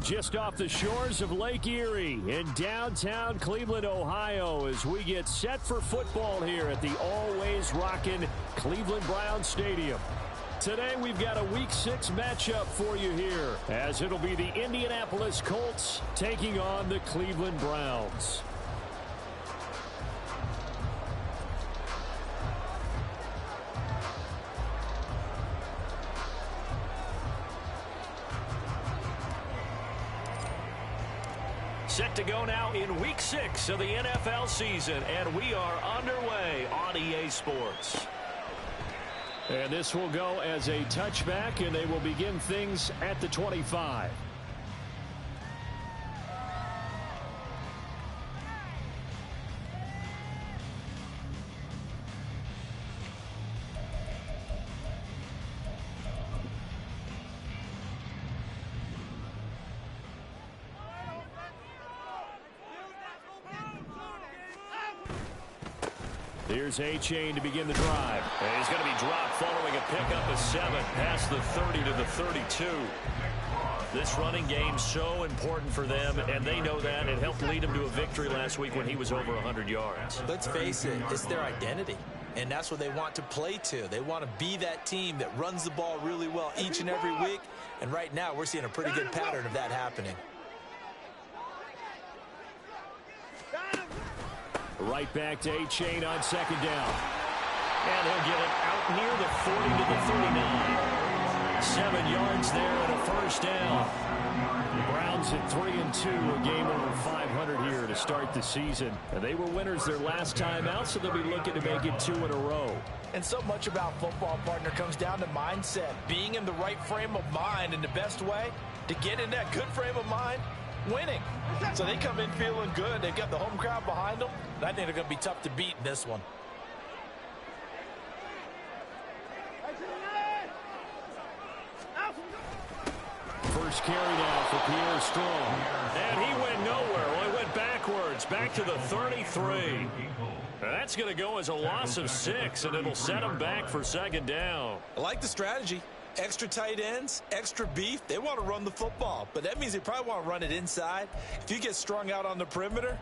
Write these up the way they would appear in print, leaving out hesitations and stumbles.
just off the shores of Lake Erie in downtown Cleveland, Ohio, as we get set for football here at the always rockin' Cleveland Browns Stadium. Today we've got a Week 6 matchup for you here, as it'll be the Indianapolis Colts taking on the Cleveland Browns. Set to go now in Week 6 of the NFL season, and we are underway on EA Sports. And this will go as a touchback, and they will begin things at the 25. Here's A-Chain to begin the drive. And he's going to be dropped following a pickup of 7 past the 30 to the 32. This running game so important for them, and they know that. It helped lead them to a victory last week when he was over 100 yards. Let's face it, it's their identity, and that's what they want to play to. They want to be that team that runs the ball really well each and every week, and right now we're seeing a pretty good pattern of that happening. Right back to A-Chain on second down. And he'll get it out near the 40 to the 39. 7 yards there and a first down. The Browns at 3-2, a game over 500 here to start the season. And they were winners their last time out, so they'll be looking to make it 2 in a row. And so much about football, partner, comes down to mindset. Being in the right frame of mind, and the best way to get in that good frame of mind, winning. So they come in feeling good. They've got the home crowd behind them. And I think they're going to be tough to beat in this one. First carry now for Pierre Strong. And he went nowhere. Well, he went backwards, back to the 33. That's going to go as a loss of 6, and it'll set him back for second down. I like the strategy. Extra tight ends, extra beef. They want to run the football, but that means they probably want to run it inside. If you get strung out on the perimeter,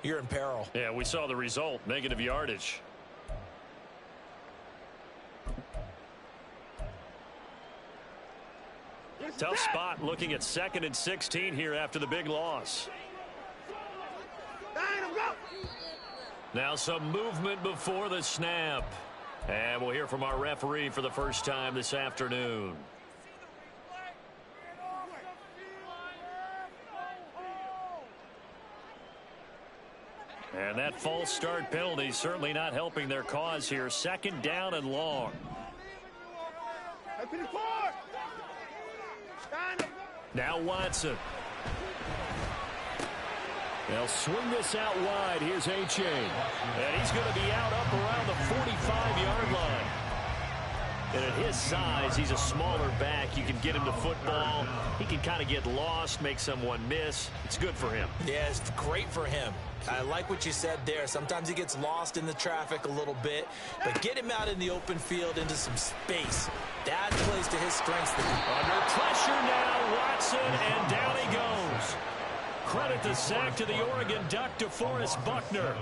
you're in peril. Yeah, we saw the result, negative yardage. Tough spot looking at 2nd and 16 here after the big loss. Now some movement before the snap. And we'll hear from our referee for the first time this afternoon. And that false start penalty certainly not helping their cause here. Second down and long. Now Watson. They'll swing this out wide. Here's A-Chain. And he's going to be out up around the 45-yard line. And at his size, he's a smaller back. You can get him to football. He can kind of get lost, make someone miss. It's good for him. Yeah, it's great for him. I like what you said there. Sometimes he gets lost in the traffic a little bit. But get him out in the open field into some space. That plays to his strengths. Under pressure now, Watson, and down he goes. Credit the sack to the Oregon Duck, DeForest Buckner.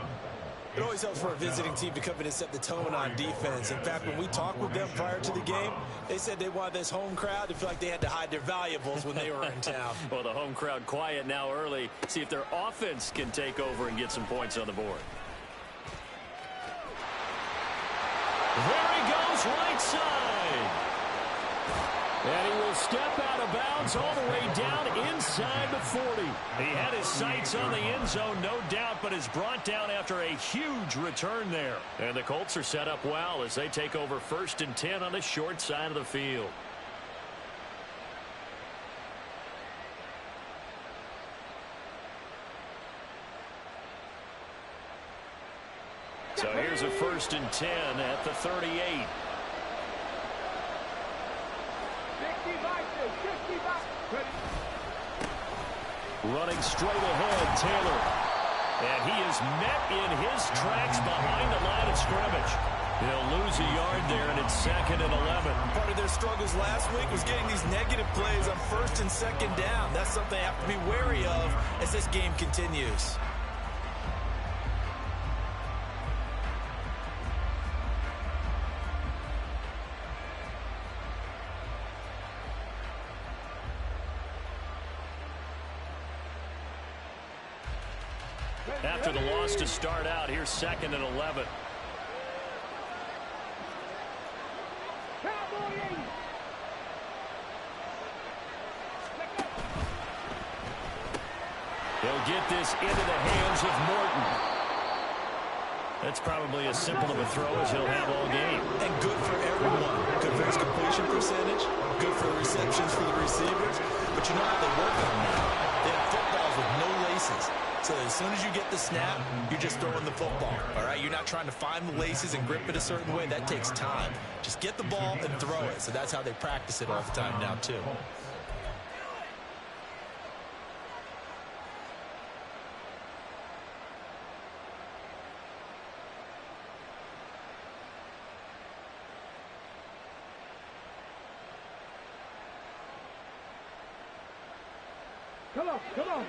It always helps for a visiting team to come in and set the tone on defense. In fact, when we talked with them prior to the game, they said they wanted this home crowd to feel like they had to hide their valuables when they were in town. Well, the home crowd quiet now early. See if their offense can take over and get some points on the board. There he goes, right side. And he will step out of bounds all the way down inside the 40. He had his sights on the end zone, no doubt, but is brought down after a huge return there. And the Colts are set up well as they take over 1st and 10 on the short side of the field. So here's a 1st and 10 at the 38. Running straight ahead, Taylor. And he is met in his tracks behind the line of scrimmage. He'll lose a yard there, and it's 2nd and 11. Part of their struggles last week was getting these negative plays on 1st and 2nd down. That's something they have to be wary of as this game continues. After the loss to start out, here's 2nd and 11. He'll get this into the hands of Morton. That's probably as simple of a throw as he'll have all game. And good for everyone. Good for his completion percentage. Good for the receptions for the receivers. But you know how they work on that. They have footballs with no laces. So as soon as you get the snap, you're just throwing the football. All right, you're not trying to find the laces and grip it a certain way. That takes time. Just get the ball and throw it. So that's how they practice it all the time now, too. Come on, come on.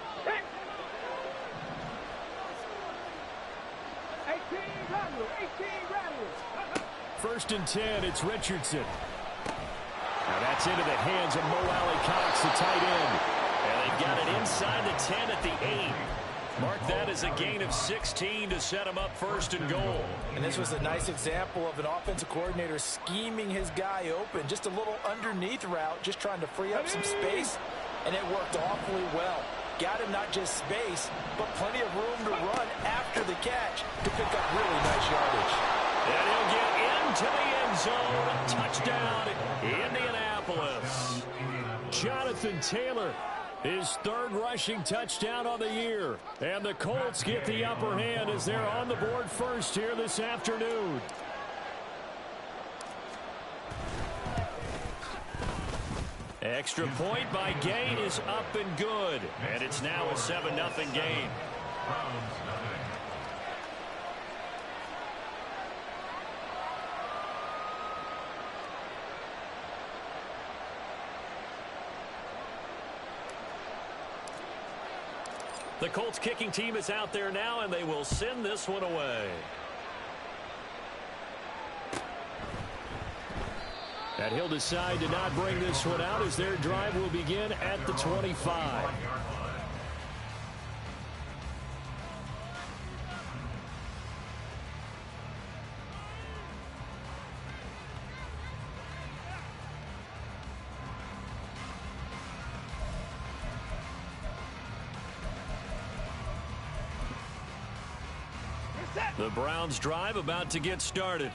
18 rattlers. 1st and 10, it's Richardson. Now that's into the hands of Mo Alley-Cox, the tight end. And they've got it inside the 10 at the 8. Mark that as a gain of 16 to set him up 1st and goal. And this was a nice example of an offensive coordinator scheming his guy open. Just a little underneath route, just trying to free up some space. And it worked awfully well. Got him not just space, but plenty of room to run after the catch to pick up really nice yardage. And he'll get into the end zone. Touchdown, Indianapolis. Jonathan Taylor, his 3rd rushing touchdown on the year. And the Colts get the upper hand as they're on the board first here this afternoon. Extra point by Gain is up and good. And it's now a 7-0 game. The Colts kicking team is out there now, and they will send this one away. And he'll decide to not bring this one out as their drive will begin at the 25. The Browns' drive about to get started.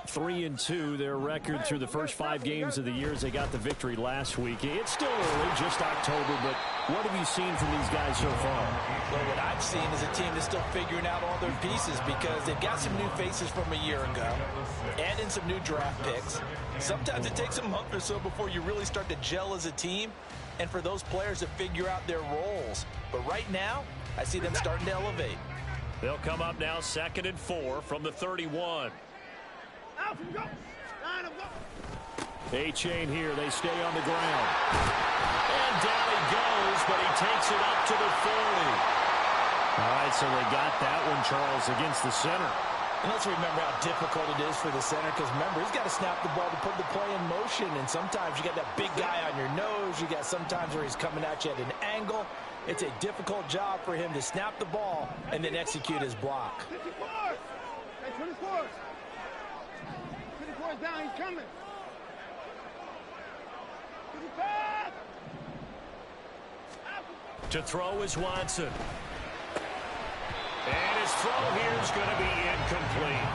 3-2, their record through the first 5 games of the year as they got the victory last week. It's still early, just October, but what have you seen from these guys so far? Well, what I've seen is a team that's still figuring out all their pieces because they've got some new faces from a year ago, add in some new draft picks. Sometimes it takes a month or so before you really start to gel as a team and for those players to figure out their roles. But right now, I see them starting to elevate. They'll come up now 2nd and 4 from the 31. A-Chain here. They stay on the ground. And down he goes, but he takes it up to the 40. All right, so they got that one, Charles, against the center. And let's remember how difficult it is for the center because, remember, he's got to snap the ball to put the play in motion. And sometimes you got that big guy on your nose. You got sometimes where he's coming at you at an angle. It's a difficult job for him to snap the ball and then execute his block. 24. 24 is down. He's coming. 25. To throw is Watson. And his throw here is going to be incomplete.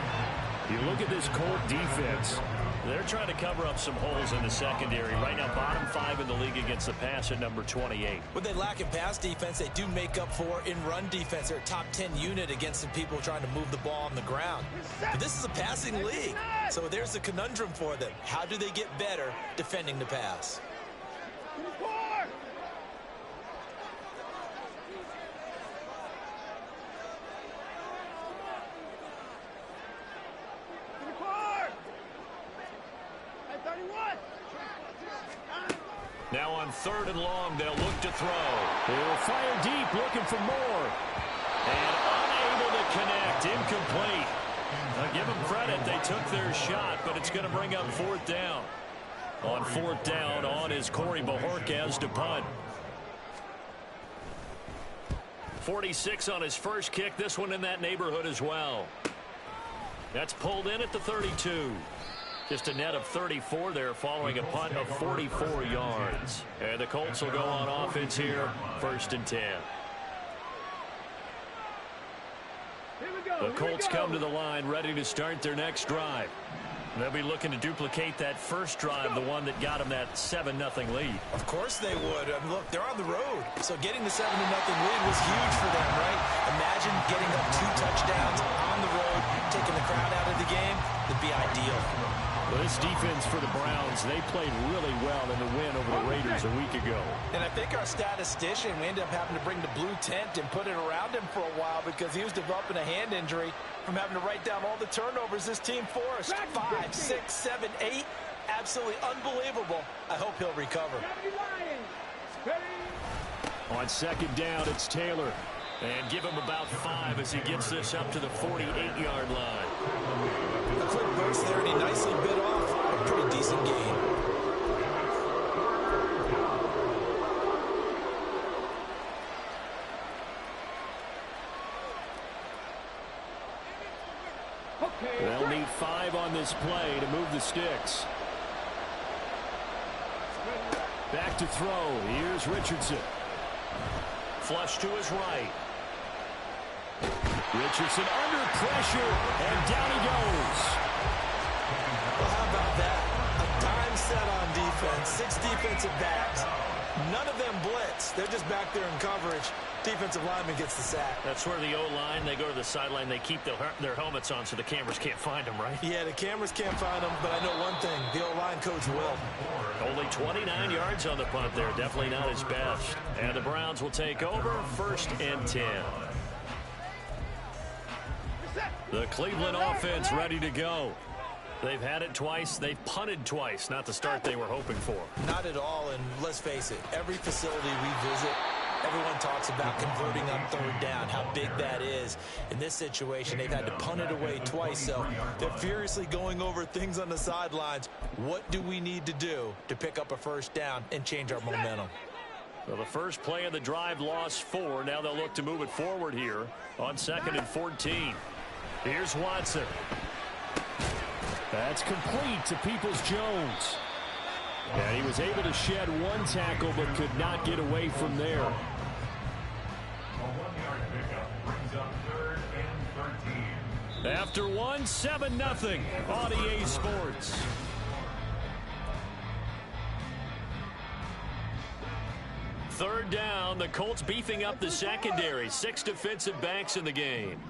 You look at this Colt defense. They're trying to cover up some holes in the secondary. Right now, bottom 5 in the league against the pass at number 28. What they lack in pass defense, they do make up for in run defense. They're a top 10 unit against some people trying to move the ball on the ground. But this is a passing league. So there's a conundrum for them. How do they get better defending the pass? 24. on 3rd and long. They'll look to throw. He'll fire deep, looking for more. And unable to connect. Incomplete. I'll give them credit. They took their shot, but it's going to bring up 4th down. On 4th down, on is Corey Bajorquez to punt. 46 on his first kick. This one in that neighborhood as well. That's pulled in at the 32. Just a net of 34 there following a punt of 44 yards. And the Colts will go on offense here, 1st and 10. The Colts come to the line ready to start their next drive. They'll be looking to duplicate that first drive, the one that got them that 7-0 lead. Of course they would. I mean, look, they're on the road. So getting the 7-0 lead was huge for them, right? Imagine getting up 2 touchdowns on the road, taking the crowd out of the game. It'd be ideal. Well, this defense for the Browns, they played really well in the win over the Raiders a week ago. And I think our statistician, we ended up having to bring the blue tent and put it around him for a while because he was developing a hand injury from having to write down all the turnovers this team forced. 5, 6, 7, 8. Absolutely unbelievable. I hope he'll recover. On 2nd down, it's Taylor. And give him about 5 as he gets this up to the 48-yard line. A quick burst there, and he nicely bit off a pretty decent gain. They'll need 5 on this play to move the sticks. Back to throw. Here's Richardson. Flush to his right. Richardson under pressure, and down he goes. Well, how about that? A dime set on defense, 6 defensive backs. None of them blitz. They're just back there in coverage. Defensive lineman gets the sack. That's where the O-line, they go to the sideline, they keep their helmets on so the cameras can't find them, right? Yeah, the cameras can't find them, but I know one thing. The O-line coach will. Only 29 yards on the punt there. Definitely not his best. And the Browns will take over, 1st and 10. The Cleveland offense ready to go. They've had it twice. They've punted twice. Not the start they were hoping for. Not at all, and let's face it, every facility we visit, everyone talks about converting on 3rd down, how big that is. In this situation, they've had to punt it away twice, so they're furiously going over things on the sidelines. What do we need to do to pick up a 1st down and change our momentum? Well, the first play of the drive lost 4. Now they'll look to move it forward here on 2nd and 14. Here's Watson. That's complete to Peoples-Jones. And he was able to shed 1 tackle but could not get away from there. After 1, 7-0 on EA Sports. Third down, the Colts beefing up the secondary. 6 defensive backs in the game.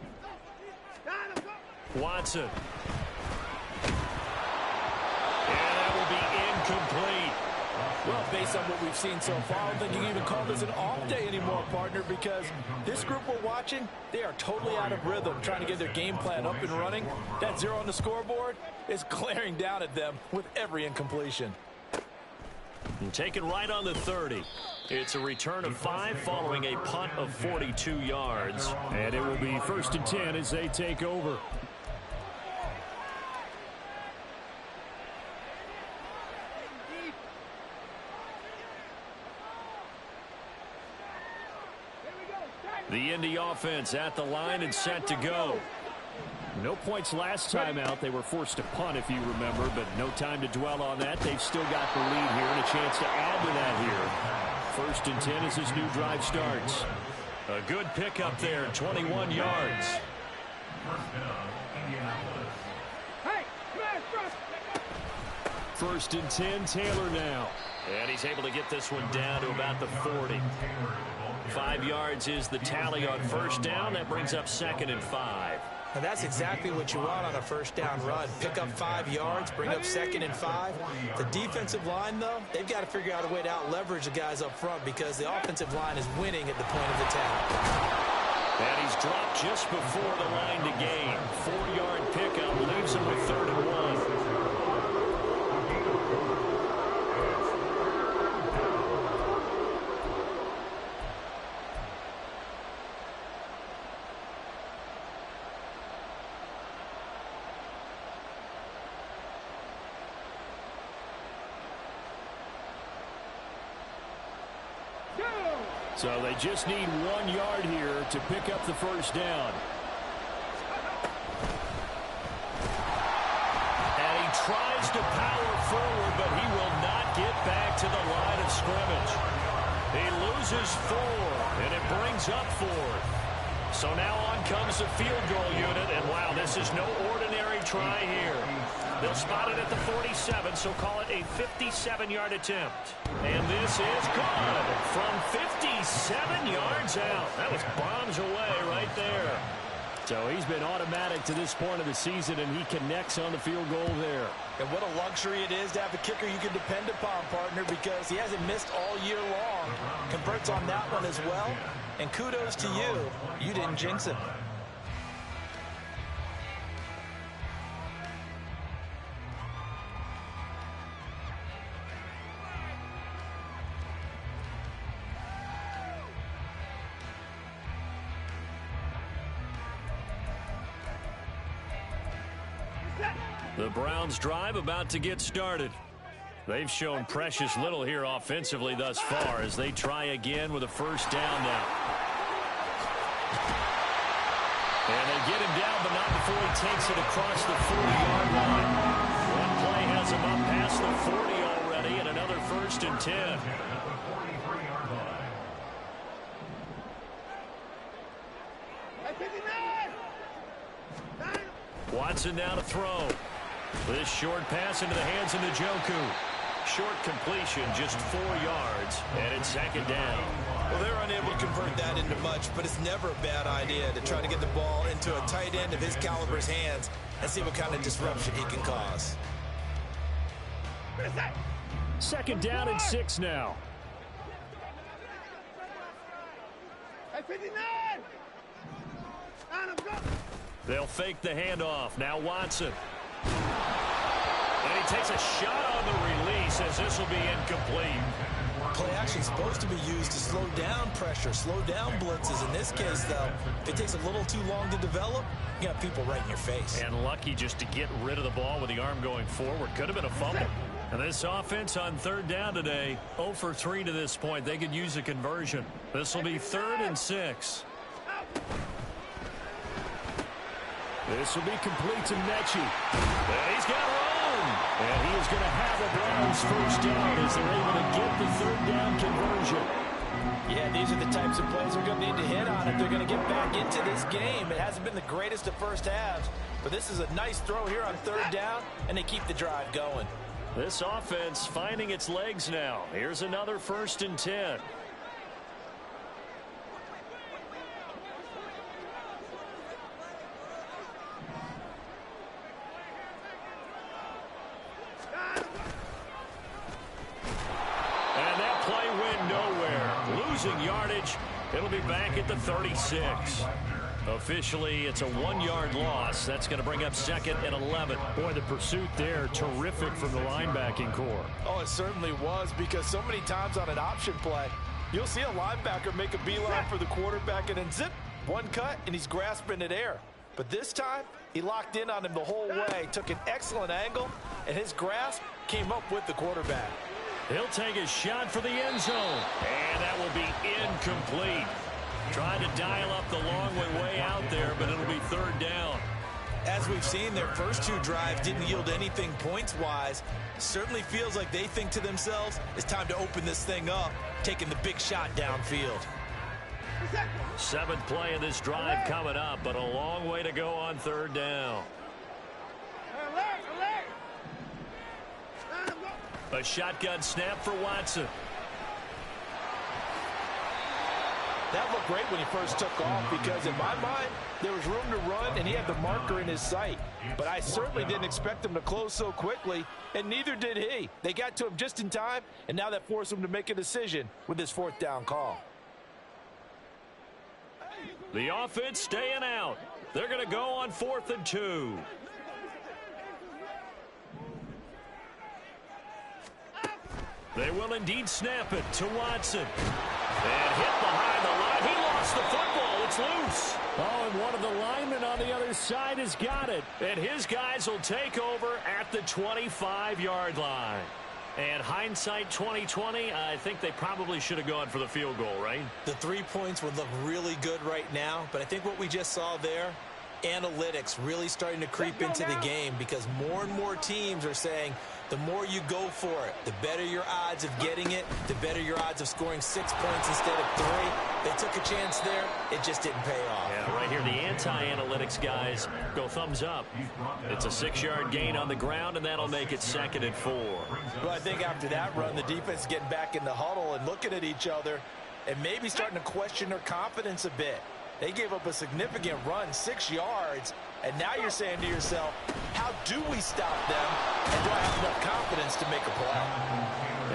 Watson. And that will be incomplete. Well, based on what we've seen so far, I don't think you can even call this an off day anymore, partner, because this group we're watching, they are totally out of rhythm, trying to get their game plan up and running. That 0 on the scoreboard is glaring down at them with every incompletion. And taken right on the 30. It's a return of 5 following a punt of 42 yards. And it will be 1st and 10 as they take over. The Indy offense at the line and set to go. No points last time out. They were forced to punt, if you remember, but no time to dwell on that. They've still got the lead here and a chance to add to that here. 1st and 10 as this new drive starts. A good pickup there, 21 yards. Hey, come on, 1st and 10, Taylor now. And he's able to get this one down to about the 40. 5 yards is the tally on 1st down. That brings up 2nd and 5. And that's exactly what you want on a 1st down run. Pick up 5 yards, bring up 2nd and 5. The defensive line, though, they've got to figure out a way to out-leverage the guys up front because the offensive line is winning at the point of attack. And he's dropped just before the line to gain. 4-yard pickup leaves him with 3rd and 1. So they just need 1 yard here to pick up the first down. And he tries to power forward, but he will not get back to the line of scrimmage. He loses 4, and it brings up 4th. So now on comes the field goal unit, and wow, this is no ordinary try here. They'll spot it at the 47, so call it a 57-yard attempt. And this is good from 57 yards out. That was bombs away right there. So he's been automatic to this point of the season, and he connects on the field goal there. And what a luxury it is to have a kicker you can depend upon, partner, because he hasn't missed all year long. Converts on that one as well. And kudos to you. You didn't jinx him. The Browns' drive about to get started. They've shown precious little here offensively thus far as they try again with a first down now. And they get him down, but not before he takes it across the 40-yard line. One play has him up past the 40 already, and another 1st and 10. Watson now to throw. This short pass into the hands of Njoku. Short completion, just 4 yards, and it's 2nd down. Well, they're unable to convert that into much, but it's never a bad idea to try to get the ball into a tight end of his caliber's hands and see what kind of disruption he can cause. 2nd down and 6 now. They'll fake the handoff. Now Watson. And he takes a shot on the release as this will be incomplete. Play action is supposed to be used to slow down pressure, slow down blitzes. In this case, though, if it takes a little too long to develop, you got people right in your face. And lucky just to get rid of the ball with the arm going forward. Could have been a fumble. And this offense on 3rd down today, 0 for 3 to this point. They could use a conversion. This will be 3rd and 6. This will be complete to Mechie. And he's got room. And he is going to have a Browns first down as they're able to get the 3rd down conversion. Yeah, these are the types of plays we're going to need to hit on if they're going to get back into this game. It hasn't been the greatest of first halves, but this is a nice throw here on 3rd down, and they keep the drive going. This offense finding its legs now. Here's another 1st and 10. Yardage. It'll be back at the 36. Officially, it's a 1-yard loss. That's going to bring up 2nd and 11. Boy, the pursuit there, terrific from the linebacking core. Oh, it certainly was, because so many times on an option play, you'll see a linebacker make a beeline for the quarterback and then zip, one cut, and he's grasping at air. But this time, he locked in on him the whole way, took an excellent angle, and his grasp came up with the quarterback. He'll take a shot for the end zone. And that will be incomplete. Trying to dial up the long way out there, but it'll be 3rd down. As we've seen, their first 2 drives didn't yield anything points-wise. Certainly feels like they think to themselves, it's time to open this thing up, taking the big shot downfield. 7th play of this drive coming up, but a long way to go on 3rd down. A shotgun snap for Watson. That looked great when he first took off, because in my mind, there was room to run and he had the marker in his sight. But I certainly didn't expect him to close so quickly, and neither did he. They got to him just in time, and now that forced him to make a decision with this 4th down call. The offense staying out. They're going to go on 4th and 2. They will indeed snap it to Watson. And hit behind the line. He lost the football. It's loose. Oh, and one of the linemen on the other side has got it. And his guys will take over at the 25-yard line. And hindsight 2020, I think they probably should have gone for the field goal, right? The 3 points would look really good right now, but I think what we just saw there, analytics really starting to creep into the game because more and more teams are saying the more you go for it, the better your odds of getting it, the better your odds of scoring 6 points instead of 3. They took a chance there. It just didn't pay off. Yeah, right here, the anti-analytics guys go thumbs up. It's a 6-yard gain on the ground, and that'll make it 2nd and 4. Well, I think after that run, the defense is getting back in the huddle and looking at each other and maybe starting to question their confidence a bit. They gave up a significant run, 6 yards, and now you're saying to yourself, how do we stop them, and do I have enough confidence to make a play?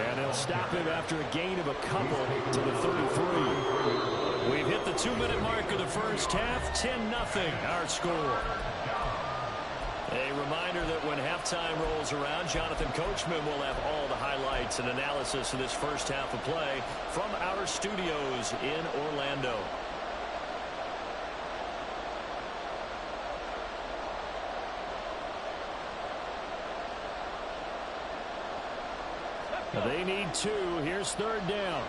And they'll stop him after a gain of a couple to the 33. We've hit the 2-minute mark of the first half, 10-0 our score. A reminder that when halftime rolls around, Jonathan Coachman will have all the highlights and analysis of this first half of play from our studios in Orlando. They need 2. Here's 3rd down.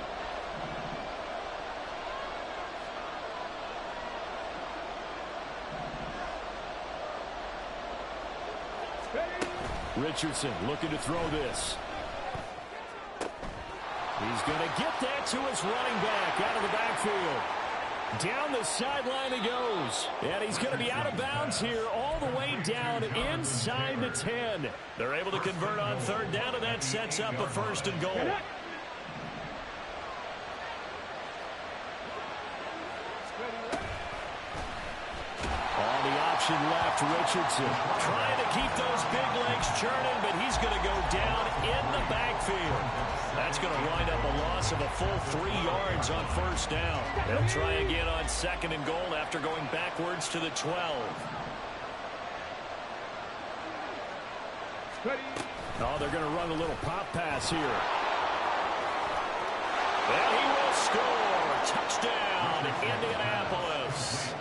Richardson looking to throw this. He's going to get that to his running back out of the backfield. Down the sideline he goes. And he's going to be out of bounds here all the way down inside the 10. They're able to convert on 3rd down, and that sets up a 1st and goal. On the option left, Richardson trying to keep those big legs churning, but he's going to go down in the backfield. That's going to wind up a loss of a full 3 yards on 1st down. They'll try again on 2nd and goal after going backwards to the 12. Oh, they're going to run a little pop pass here. And he will score. Touchdown, Indianapolis.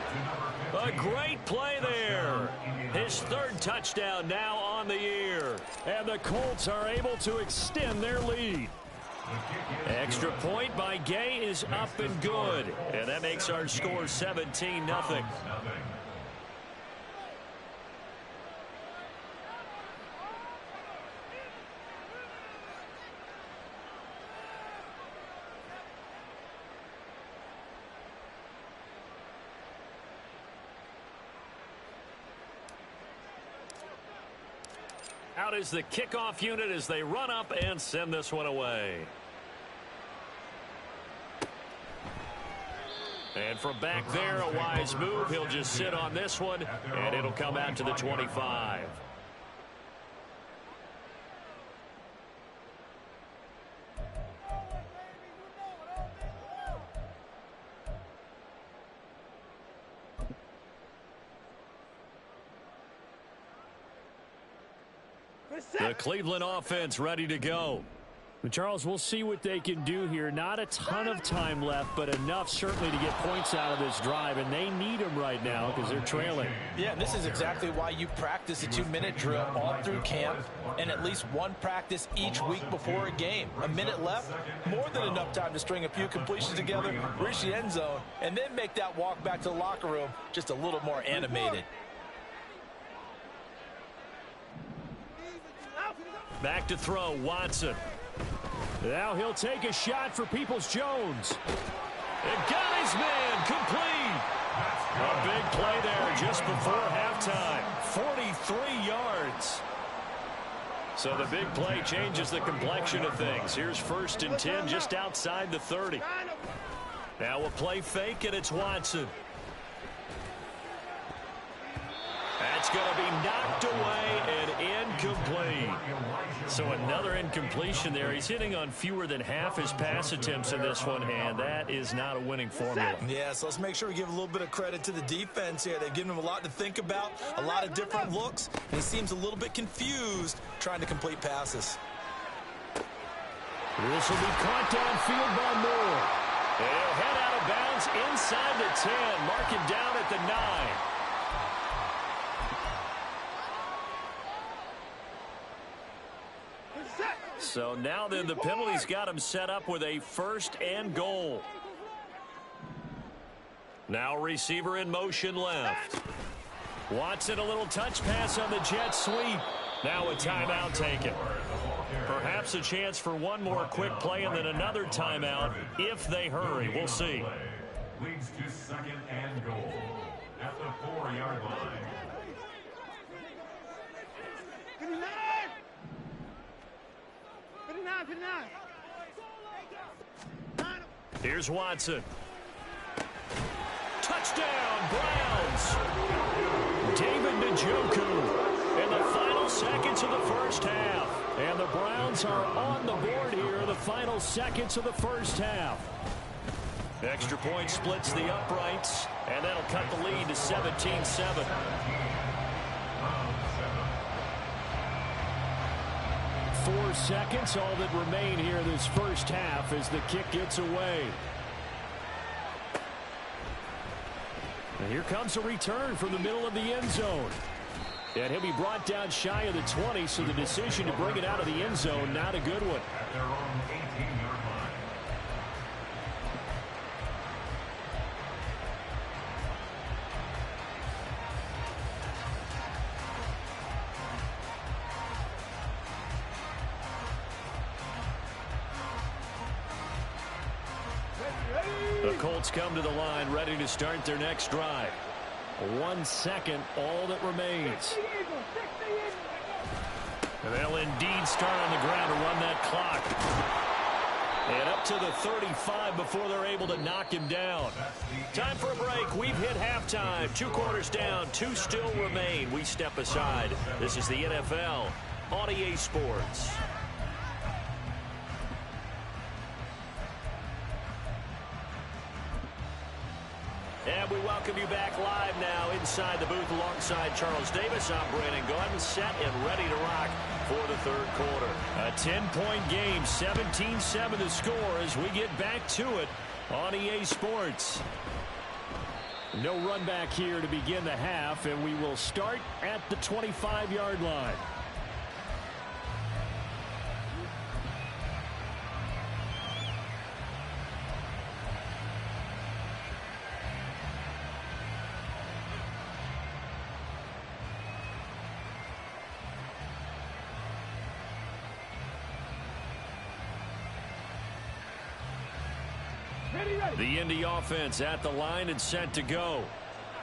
A great play there. His 3rd touchdown now on the year. And the Colts are able to extend their lead. Extra point by Gay is up and good. And that makes our score 17-0. Out is the kickoff unit as they run up and send this one away. And from back there, a wise move. He'll just sit on this one, and it'll come out to the 25. The Cleveland offense ready to go. But Charles, we'll see what they can do here. Not a ton of time left, but enough certainly to get points out of this drive, and they need them right now because they're trailing. Yeah, and this is exactly why you practice a 2-minute drill all through camp and at least one practice each week before a game. A minute left, more than enough time to string a few completions together, reach the end zone, and then make that walk back to the locker room just a little more animated. Back to throw, Watson. Now he'll take a shot for Peoples-Jones. And got his man complete. A big play there just before halftime. 43 yards. So the big play changes the complexion of things. Here's 1st and 10 just outside the 30. Now a play fake, and it's Watson. That's going to be knocked away and incomplete. So another incompletion there. He's hitting on fewer than half his pass attempts in this one, and that is not a winning formula. Yeah, so let's make sure we give a little bit of credit to the defense here. They've given him a lot to think about, a lot of different looks, and he seems a little bit confused trying to complete passes. This will be caught downfield by Moore. He'll head out of bounds inside the 10. Mark him down at the 9. So now then the penalty's got him set up with a 1st and goal. Now receiver in motion left. Watson a little touch pass on the jet sweep. Now a timeout taken. Perhaps a chance for one more quick play and then another timeout if they hurry. We'll see. Leads to 2nd and goal at the 4-yard line. Here's Watson. Touchdown, Browns. David Njoku in the final seconds of the first half. And the Browns are on the board here in the final seconds of the first half. Extra point splits the uprights, and that'll cut the lead to 17-7. Four seconds, all that remain here this first half as the kick gets away. And here comes a return from the middle of the end zone. And he'll be brought down shy of the 20, so the decision to bring it out of the end zone, not a good one. At their own 18-yard line. The Colts come to the line ready to start their next drive. 1 second, all that remains. And they'll indeed start on the ground to run that clock. And up to the 35 before they're able to knock him down. Time for a break. We've hit halftime. 2 quarters down, 2 still remain. We step aside. This is the NFL on EA Sports. And we welcome you back live now inside the booth alongside Charles Davis. I'm Brandon Gordon, set and ready to rock for the third quarter. A 10-point game, 17-7 the score as we get back to it on EA Sports. No run back here to begin the half, and we will start at the 25-yard line. The Indy offense at the line and set to go.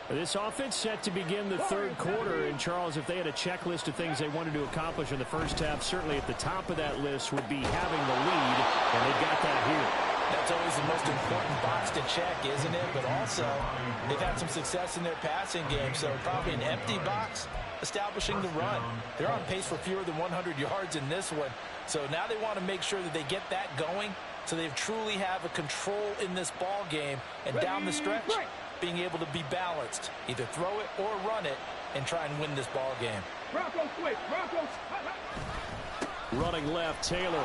This offense set to begin the third quarter. And, Charles, if they had a checklist of things they wanted to accomplish in the first half, certainly at the top of that list would be having the lead, and they've got that here. That's always the most important box to check, isn't it? But also, they've had some success in their passing game, so probably an empty box establishing the run. They're on pace for fewer than 100 yards in this one, so now they want to make sure that they get that going so they truly have a control in this ball game, and down the stretch, being able to be balanced, either throw it or run it, and try and win this ball game. Running left, Taylor.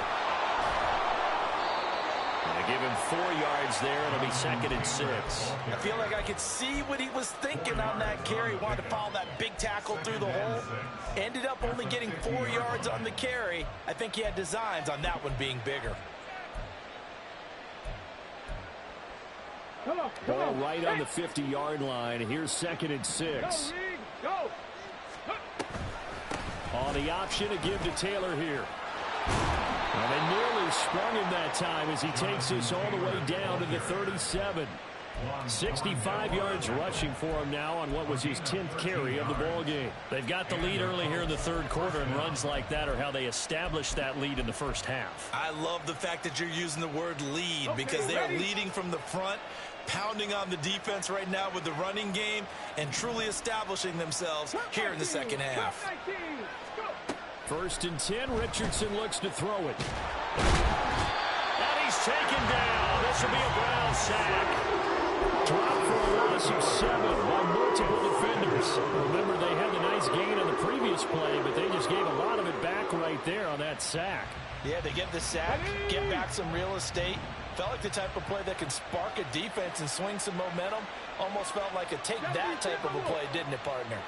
They give him 4 yards there, and it'll be 2nd and 6. I feel like I could see what he was thinking on that carry. Wanted to follow that big tackle through the hole. Ended up only getting 4 yards on the carry. I think he had designs on that one being bigger. Ball right on the 50-yard line. Here's 2nd and 6. On the option to give to Taylor here. And they nearly sprung him that time as he takes this all the way down to the 37. 65 yards rushing for him now on what was his 10th carry of the ball game. They've got the lead early here in the third quarter, and runs like that are how they established that lead in the first half. I love the fact that you're using the word lead because they are leading from the front, pounding on the defense right now with the running game, and truly establishing themselves here in the second half. 1st and 10, Richardson looks to throw it. And he's taken down. This will be a Brown sack. Dropped for a loss of 7 by multiple defenders. Remember, they had the nice gain on the previous play, but they just gave a lot of it back right there on that sack. Yeah, they get the sack, get back some real estate. Felt like the type of play that can spark a defense and swing some momentum. Almost felt like a take-that type of a play, didn't it, partner?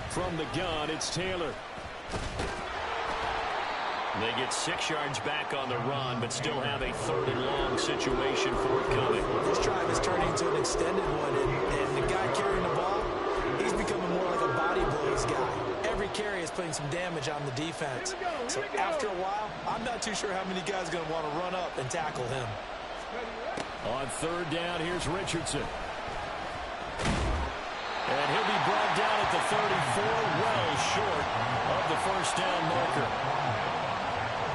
From the gun, it's Taylor. They get 6 yards back on the run, but still have a 3rd and long situation forthcoming. This drive is turning into an extended one, and the guy carrying the ball, he's becoming more like a body blows guy. Every carry is putting some damage on the defense. So after a while, I'm not too sure how many guys are going to want to run up and tackle him. On 3rd down, here's Richardson. And he'll be brought down at the 34, well short of the 1st down marker.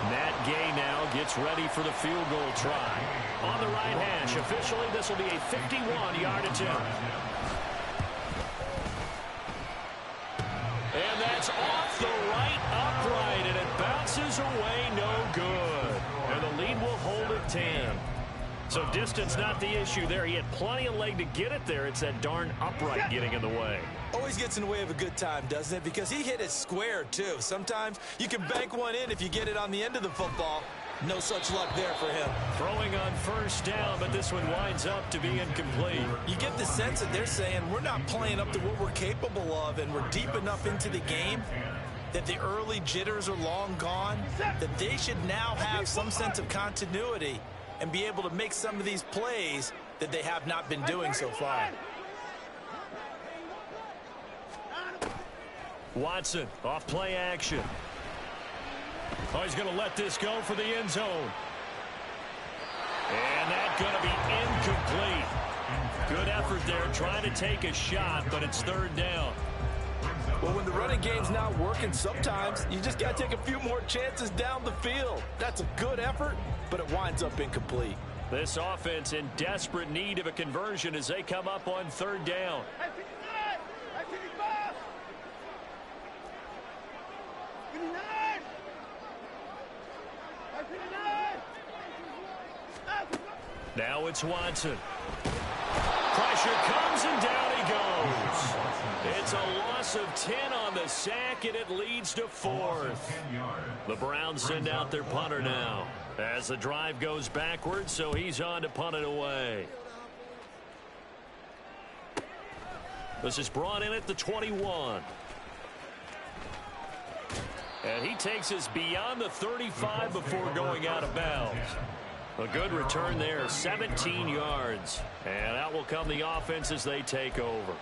Matt Gay now gets ready for the field goal try. On the right hash, officially this will be a 51-yard attempt. And that's off the right upright, and it bounces away, no good. And the lead will hold at 10. So distance not the issue there. He had plenty of leg to get it there. It's that darn upright getting in the way. Always gets in the way of a good time, doesn't it? Because he hit it square, too. Sometimes you can bank one in if you get it on the end of the football. No such luck there for him. Throwing on 1st down, but this one winds up to be incomplete. You get the sense that they're saying we're not playing up to what we're capable of, and we're deep enough into the game that the early jitters are long gone, that they should now have some sense of continuity and be able to make some of these plays that they have not been doing so far. Watson, off play action. Oh, he's going to let this go for the end zone. And that's going to be incomplete. Good effort there, trying to take a shot, but it's 3rd down. Well, when the running game's not working, sometimes you just got to take a few more chances down the field. That's a good effort, but it winds up incomplete. This offense in desperate need of a conversion as they come up on 3rd down. Now it's Watson. Pressure comes and down he goes. It's a loss of 10 on the sack, and it leads to 4th. The Browns send out their punter now as the drive goes backwards, so he's on to punt it away. This is brought in at the 21. And he takes us beyond the 35 before going out of bounds. A good return there, 17 yards. And out will come the offense as they take over.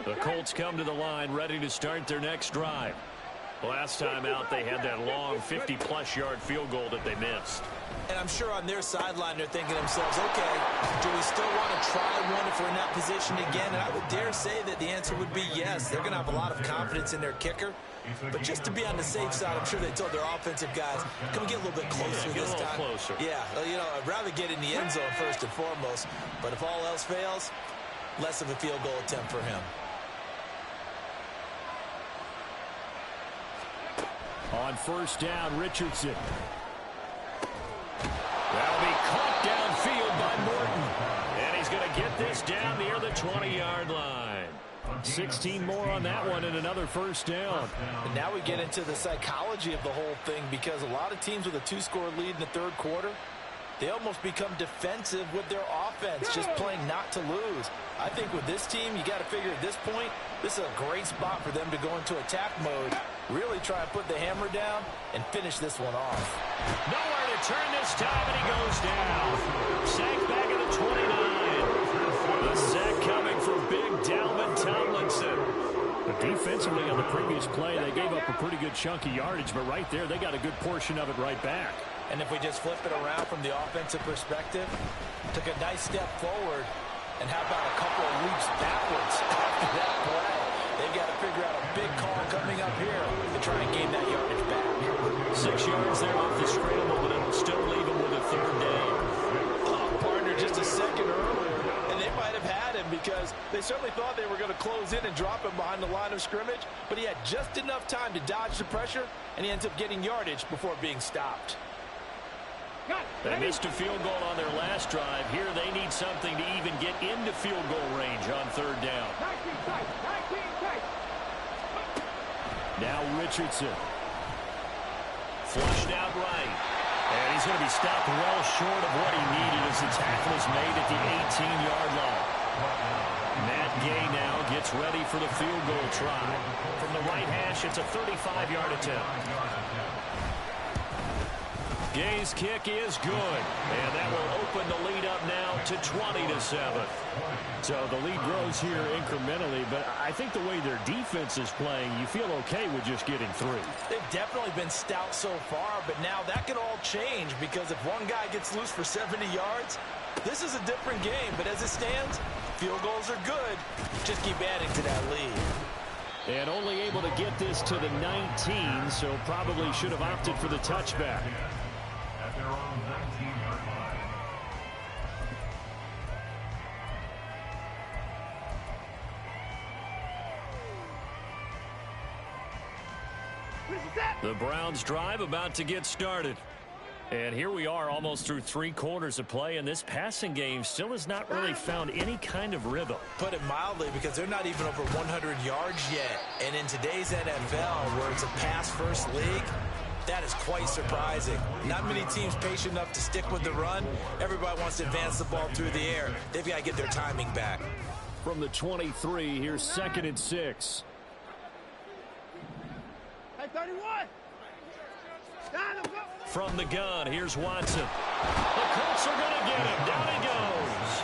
The Colts come to the line, ready to start their next drive. Last time out, they had that long 50-plus yard field goal that they missed. And I'm sure on their sideline, they're thinking to themselves, okay, do we still want to try one if we're in that position again? And I would dare say that the answer would be yes. They're going to have a lot of confidence in their kicker. But just to be on the safe side, I'm sure they told their offensive guys, can we get a little bit closer this time? Closer. Yeah, you know, I'd rather get in the end zone first and foremost. But if all else fails, less of a field goal attempt for him. On 1st down, Richardson. That'll be caught downfield by Morton. And he's going to get this down near the 20-yard line. 16 more on that one and another 1st down. And now we get into the psychology of the whole thing, because a lot of teams with a 2-score lead in the 3rd quarter, they almost become defensive with their offense, just playing not to lose. I think with this team, you got to figure at this point, this is a great spot for them to go into attack mode, really try and put the hammer down and finish this one off. Nowhere to turn this time, and he goes down. Sacked back at the 29. The sack coming from big Dalvin Tomlinson. But defensively on the previous play, they gave up a pretty good chunk of yardage, but right there, they got a good portion of it right back. And if we just flip it around from the offensive perspective, took a nice step forward, and how about a couple of leaps backwards after that play? They've got to figure out a big call coming up here to try and gain that yardage back. 6 yards there off the scramble, but it'll still leave him with a 3rd down. Partner just a second earlier, and they might have had him because they certainly thought they were going to close in and drop him behind the line of scrimmage, but he had just enough time to dodge the pressure, and he ends up getting yardage before being stopped. They missed a field goal on their last drive. Here they need something to even get into field goal range on 3rd down. Now Richardson. Flushed out right. And he's going to be stopped well short of what he needed as the tackle is made at the 18-yard line. Matt Gay now gets ready for the field goal try. From the right hash, it's a 35-yard attempt. Gay's kick is good, and that will open the lead up now to 20-7. So the lead grows here incrementally, but I think the way their defense is playing, you feel okay with just getting 3. They've definitely been stout so far, but now that could all change because if one guy gets loose for 70 yards, this is a different game. But as it stands, field goals are good. Just keep adding to that lead. And only able to get this to the 19, so probably should have opted for the touchback. At their own 19-yard line. The Browns drive about to get started. And here we are almost through 3 quarters of play, and this passing game still has not really found any kind of rhythm. Put it mildly, because they're not even over 100 yards yet. And in today's NFL, where it's a pass-first league, that is quite surprising. Not many teams patient enough to stick with the run. Everybody wants to advance the ball through the air. They've got to get their timing back. From the 23, here's 2nd and 6. Hey, 31! From the gun, here's Watson. The Colts are going to get him. Down he goes.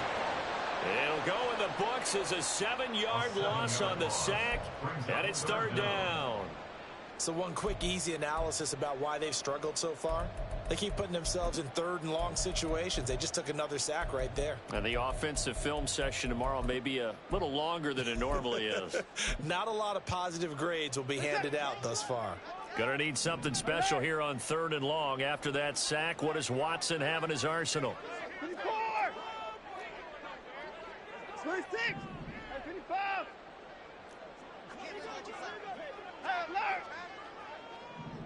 It'll go in the books as a 7-yard loss on the sack, and it's 3rd down. So one quick, easy analysis about why they've struggled so far. They keep putting themselves in 3rd and long situations. They just took another sack right there. And the offensive film session tomorrow may be a little longer than it normally is. Not a lot of positive grades will be handed out thus far. Gonna need something special here on 3rd and long. After that sack, what does Watson have in his arsenal? 24! 26! 25!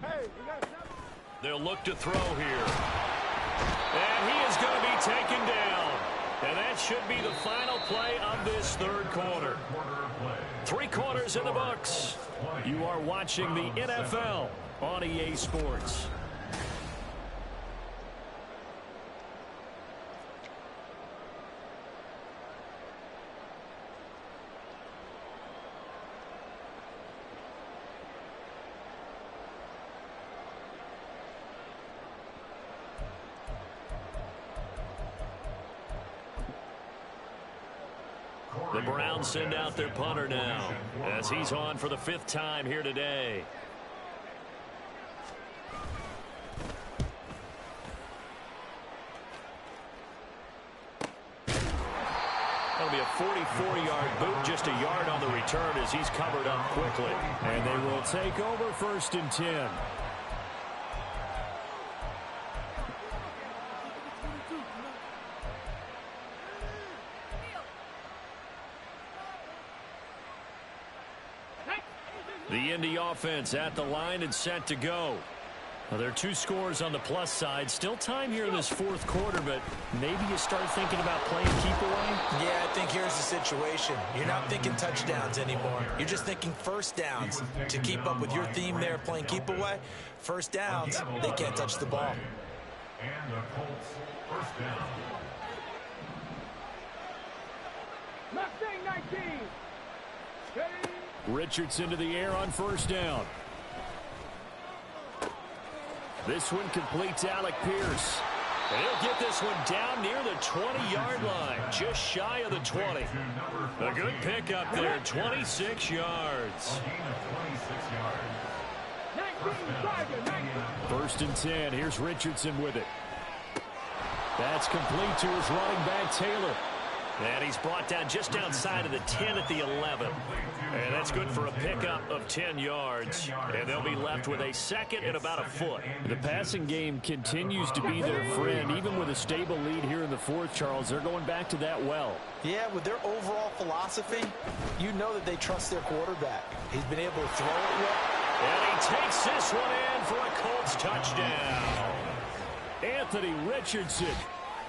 Hey, we got They'll look to throw here. And he is going to be taken down. And that should be the final play of this 3rd quarter. 3 quarters in the books. You are watching the NFL on EA Sports. The Browns send out their punter now as he's on for the 5th time here today. That'll be a 44-yard boot, just a yard on the return as he's covered up quickly. And they will take over 1st and 10. The Indy offense at the line and set to go. Well, there are 2 scores on the plus side. Still time here in this 4th quarter, but maybe you start thinking about playing keep away? Yeah, I think here's the situation. You're not thinking touchdowns anymore. You're just thinking 1st downs. To keep up with your theme there, playing keep away, 1st downs, they can't touch the ball. And the Colts 1st down. Mustang 19! Steady! Richardson to the air on 1st down. This one completes Alec Pierce. And he'll get this one down near the 20-yard line, just shy of the 20. A good pickup there, 26 yards. 1st and 10. Here's Richardson with it. That's complete to his running back, Taylor. And he's brought down just outside of the 10 at the 11. And that's good for a pickup of 10 yards. And they'll be left with a 2nd and about a foot. The passing game continues to be their friend. Even with a stable lead here in the 4th, Charles, they're going back to that well. Yeah, with their overall philosophy, you know that they trust their quarterback. He's been able to throw it well. And he takes this one in for a Colts touchdown. Anthony Richardson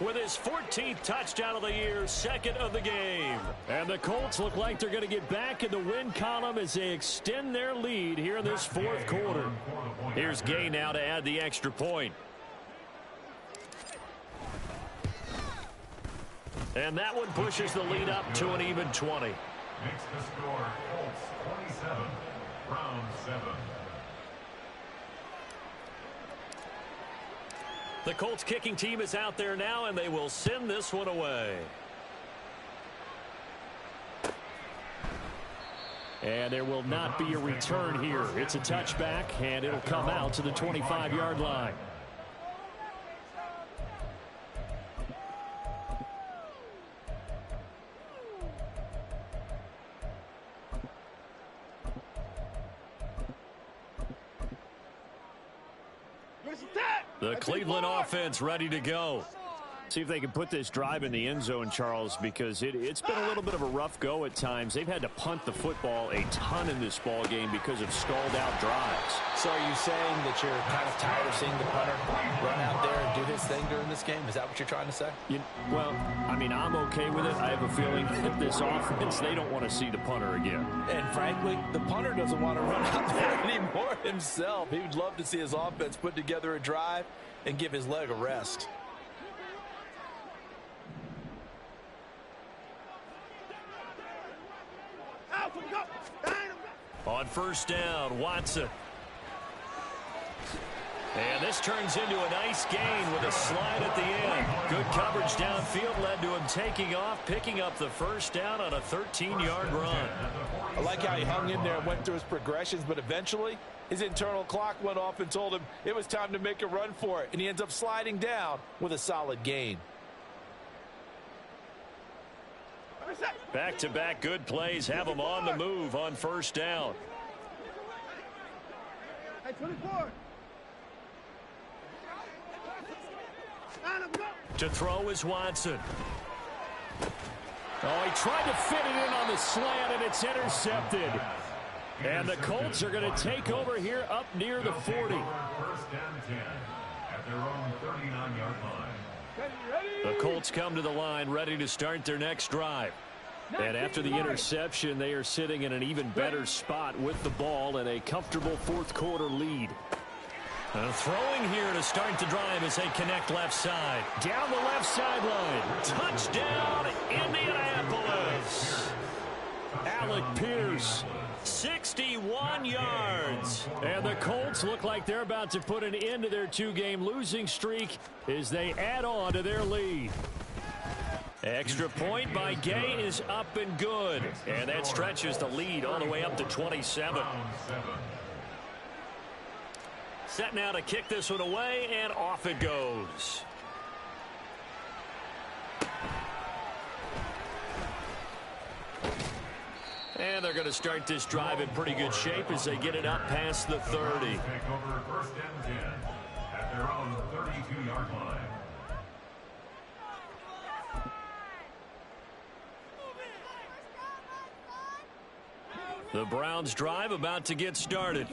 with his 14th touchdown of the year, 2nd of the game. And the Colts look like they're going to get back in the win column as they extend their lead here in this 4th quarter. Here's Gay now to add the extra point. And that one pushes the lead up to an even 20. Makes the score Colts 27, Browns 7. The Colts kicking team is out there now, and they will send this one away. And there will not be a return here. It's a touchback, and it'll come out to the 25-yard line. The Cleveland offense ready to go. See if they can put this drive in the end zone, Charles, because it's been a little bit of a rough go at times. They've had to punt the football a ton in this ball game because of stalled-out drives. So are you saying that you're kind of tired of seeing the punter run out there and do his thing during this game? Is that what you're trying to say? Well, I mean, I'm okay with it. I have a feeling that this offense, they don't want to see the punter again. And frankly, the punter doesn't want to run out there anymore himself. He would love to see his offense put together a drive and give his leg a rest. On first down, Watson. And this turns into a nice gain with a slide at the end. Good coverage downfield led to him taking off, picking up the first down on a 13-yard run. I like how he hung in there and went through his progressions, but eventually his internal clock went off and told him it was time to make a run for it, and he ends up sliding down with a solid gain. Back-to-back good plays have him on the move on first down. Hey, 24. To throw is Watson. Oh, he tried to fit it in on the slant, and it's intercepted. And the Colts are going to take over here up near the 40. First and 10 at their own 39-yard line. The Colts come to the line ready to start their next drive. And after the interception, they are sitting in an even better spot with the ball and a comfortable fourth-quarter lead. Throwing here to start the drive as they connect left side. Down the left sideline. Touchdown, Indianapolis. Alec Pierce, 61 yards. And the Colts look like they're about to put an end to their two-game losing streak as they add on to their lead. Extra point by Gay is up and good. And that stretches the lead all the way up to 27. Set now to kick this one away, and off it goes. And they're going to start this drive in pretty good shape as they get it up past the 30. Take over first and 10 at their own 32-yard line. The Browns drive about to get started.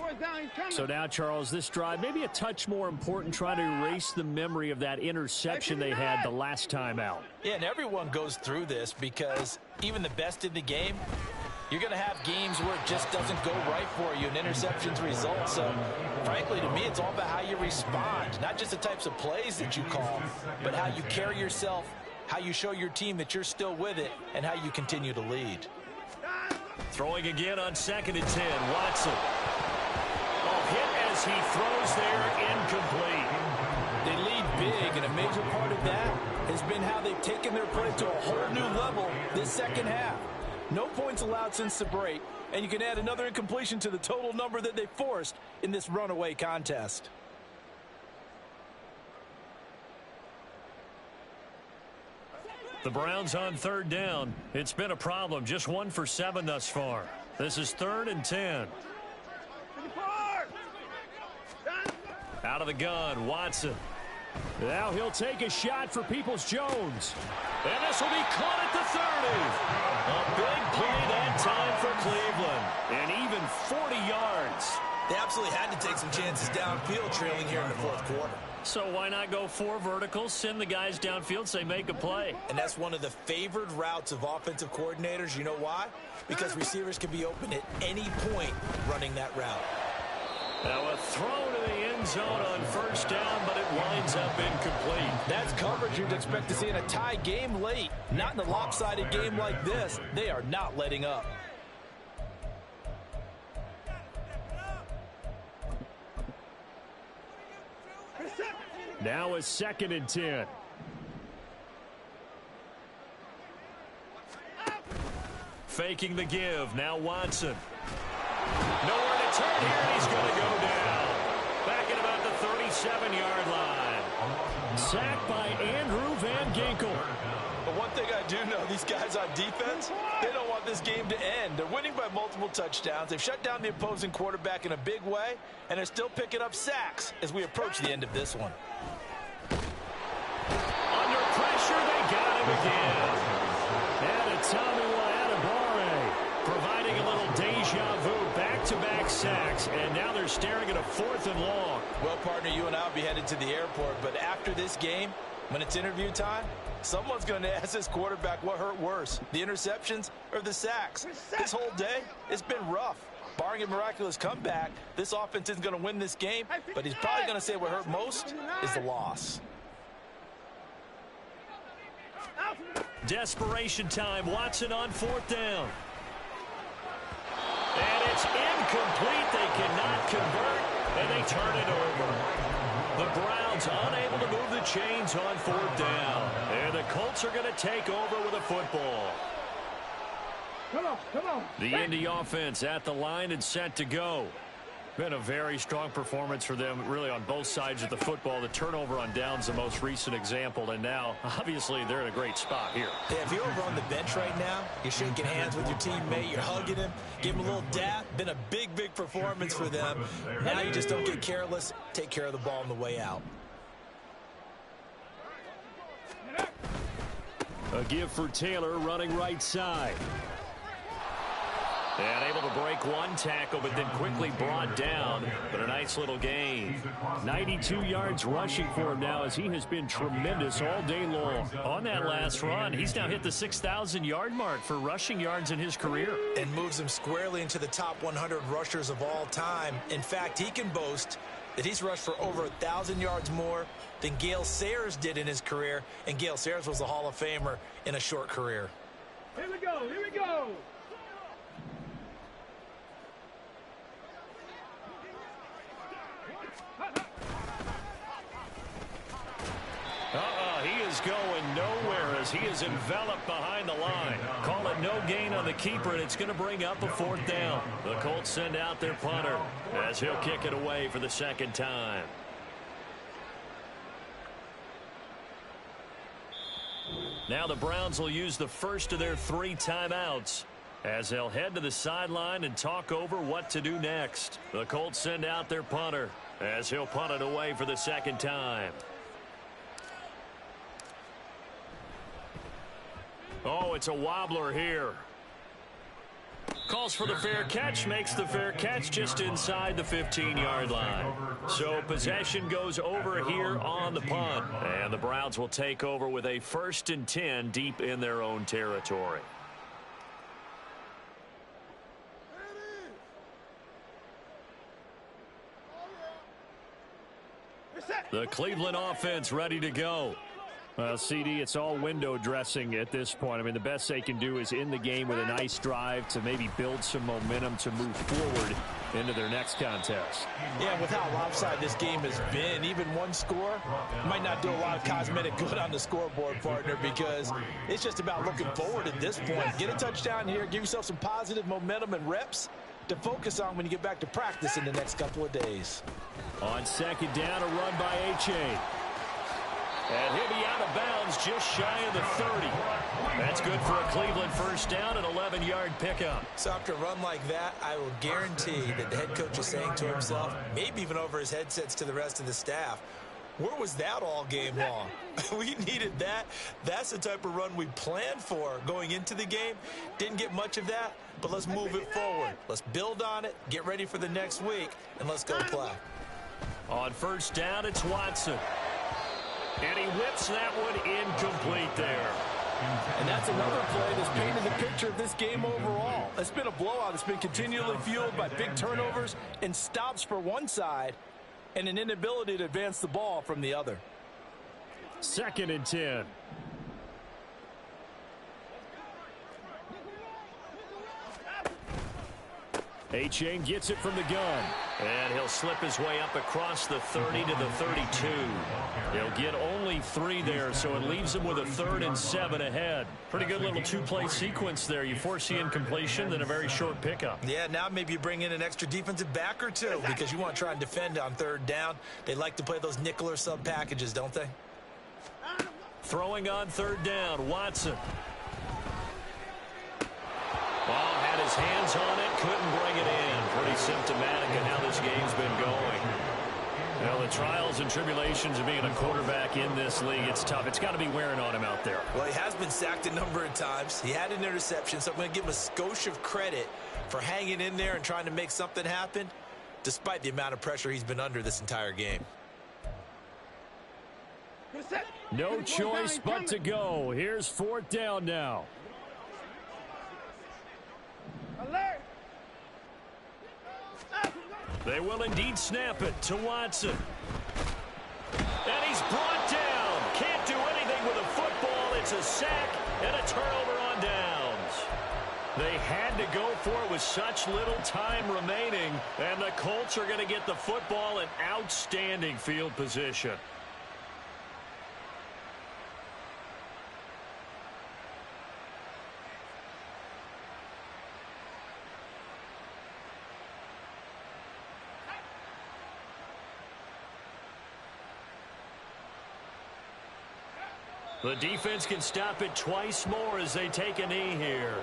So now, Charles, this drive maybe a touch more important, trying to erase the memory of that interception they had the last time out. Yeah, and everyone goes through this because even the best in the game, you're going to have games where it just doesn't go right for you and interceptions result. So, frankly, to me, it's all about how you respond, not just the types of plays that you call, but how you carry yourself, how you show your team that you're still with it, and how you continue to lead. Throwing again on 2nd and 10. Watson. Oh, hit as he throws there, incomplete. They lead big, and a major part of that has been how they've taken their play to a whole new level this second half. No points allowed since the break, and you can add another incompletion to the total number that they forced in this runaway contest. The Browns on 3rd down. It's been a problem. Just 1 for 7 thus far. This is 3rd and 10. Out of the gun, Watson. Now he'll take a shot for Peoples-Jones. And this will be caught at the 30. A big play that time for Cleveland. And even 40 yards. They absolutely had to take some chances downfield trailing here in the fourth quarter. So why not go 4 verticals, send the guys downfield, say make a play. And that's one of the favored routes of offensive coordinators. You know why? Because receivers can be open at any point running that route. Now a throw to the end end zone on first down, but it winds up incomplete. That's coverage you'd expect to see in a tie game late. Not in a lopsided game like this. They are not letting up. Now a 2nd and 10. Faking the give. Now Watson. Nowhere to turn here, and he's going to go down. Back at about the 37-yard line. Sacked by Andrew Van Ginkel. But one thing I do know, these guys on defense, they don't want this game to end. They're winning by multiple touchdowns. They've shut down the opposing quarterback in a big way, and they're still picking up sacks as we approach the end of this one. Under pressure, they got him again. And a Tommy Adebawore providing a little deja vu. Back-to-back sacks, and now they're staring at a 4th and long. Well, partner, you and I will be headed to the airport, but after this game, when it's interview time, someone's going to ask this quarterback what hurt worse, the interceptions or the sacks. This whole day, it's been rough. Barring a miraculous comeback, this offense isn't going to win this game, but he's probably going to say what hurt most is the loss. Desperation time. Watson on 4th down. And it's incomplete. They cannot convert, and they turn it over. The Browns unable to move the chains on 4th down. And the Colts are going to take over with a football. Come on. The Indy offense at the line and set to go. Been a very strong performance for them, really, on both sides of the football. The turnover on downs, the most recent example, and now, obviously, they're in a great spot here. Yeah, if you're over on the bench right now, you're shaking hands with your teammate, you're hugging him, give him a little dap. Been a big performance for them. Now you just don't get careless. Take care of the ball on the way out. A give for Taylor running right side. And able to break one tackle, but then quickly brought down. But a nice little gain. 92 yards rushing for him now, as he has been tremendous all day long. On that last run, he's now hit the 6,000-yard mark for rushing yards in his career. And moves him squarely into the top 100 rushers of all time. In fact, he can boast that he's rushed for over 1,000 yards more than Gale Sayers did in his career. And Gale Sayers was a Hall of Famer in a short career. Here we go. He is going nowhere as he is enveloped behind the line. Call it no gain on the keeper, and it's going to bring up a 4th down. The Colts send out their punter as he'll kick it away for the 2nd time. Now the Browns will use the first of their 3 timeouts as they'll head to the sideline and talk over what to do next. The Colts send out their punter as he'll punt it away for the 2nd time. Oh, it's a wobbler here. Calls for the fair catch, makes the fair catch just inside the 15-yard line. So possession goes over here on the punt. And the Browns will take over with a 1st and 10 deep in their own territory. The Cleveland offense ready to go. Well, CD, it's all window dressing at this point. I mean, the best they can do is in the game with a nice drive to maybe build some momentum to move forward into their next contest. Yeah, with how lopsided this game has been, even one score might not do a lot of cosmetic good on the scoreboard, partner, because it's just about looking forward at this point. Get a touchdown here, give yourself some positive momentum and reps to focus on when you get back to practice in the next couple of days. On 2nd down, a run by H.A. And he'll be out of bounds just shy of the 30. That's good for a Cleveland 1st down, an 11-yard pickup. So after a run like that, I will guarantee that the head coach is saying to himself, maybe even over his headsets to the rest of the staff, where was that all game long? We needed that. That's the type of run we planned for going into the game. Didn't get much of that, but let's move it forward. Let's build on it, get ready for the next week, and let's go play. On 1st down, it's Watson. And he whips that one incomplete there. And that's another play that's painted the picture of this game overall. It's been a blowout. It's been continually fueled by big turnovers and stops for one side and an inability to advance the ball from the other. 2nd and 10. A-Chain gets it from the gun. And he'll slip his way up across the 30 to the 32. He'll get only 3 there, so it leaves him with a 3rd and 7 ahead. Pretty good little 2-play sequence there. You force the incompletion, then a very short pickup. Yeah, now maybe you bring in an extra defensive back or two because you want to try and defend on 3rd down. They like to play those nickel or sub packages, don't they? Throwing on 3rd down, Watson. Ball had his hands on it, couldn't bring it in. Pretty symptomatic of how this game's been going. Well, the trials and tribulations of being a quarterback in this league, it's tough. It's got to be wearing on him out there. Well, he has been sacked a number of times. He had an interception, so I'm going to give him a skosh of credit for hanging in there and trying to make something happen, despite the amount of pressure he's been under this entire game. No choice but to go. Here's 4th down now. Alert! They will indeed snap it to Watson. And he's brought down. Can't do anything with a football. It's a sack and a turnover on downs. They had to go for it with such little time remaining. And the Colts are going to get the football in outstanding field position. The defense can stop it twice more as they take a knee here.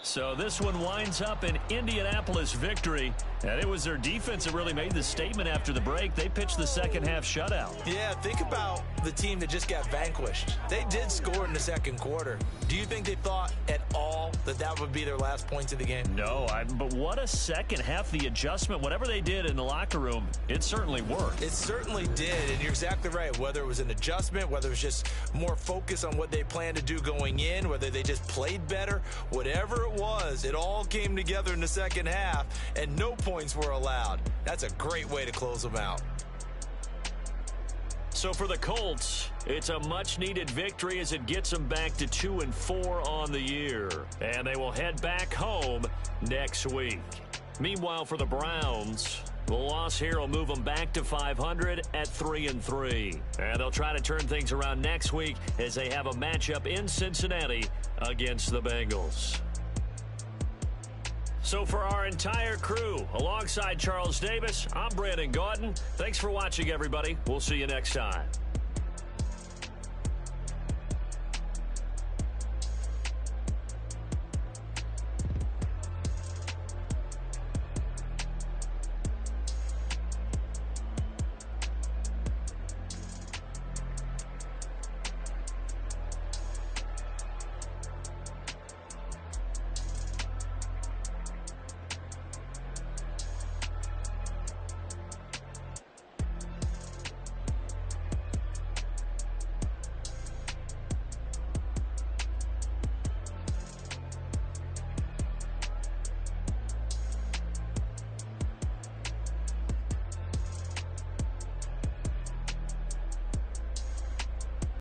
So this one winds up an Indianapolis victory, and it was their defense that really made the statement after the break. They pitched the second half shutout. Yeah, think about the team that just got vanquished. They did score in the 2nd quarter. Do you think they thought at all that that would be their last points of the game? No, but what a second half. The adjustment, whatever they did in the locker room, it certainly worked. It certainly did, and you're exactly right. Whether it was an adjustment, whether it was just more focus on what they planned to do going in, whether they just played better, whatever it was, it all came together in the second half, and no points were allowed. That's a great way to close them out. So for the Colts, it's a much-needed victory as it gets them back to 2-4 on the year. And they will head back home next week. Meanwhile, for the Browns, the loss here will move them back to 500 at 3-3. And they'll try to turn things around next week as they have a matchup in Cincinnati against the Bengals. So for our entire crew, alongside Charles Davis, I'm Brandon Gaudin. Thanks for watching, everybody. We'll see you next time.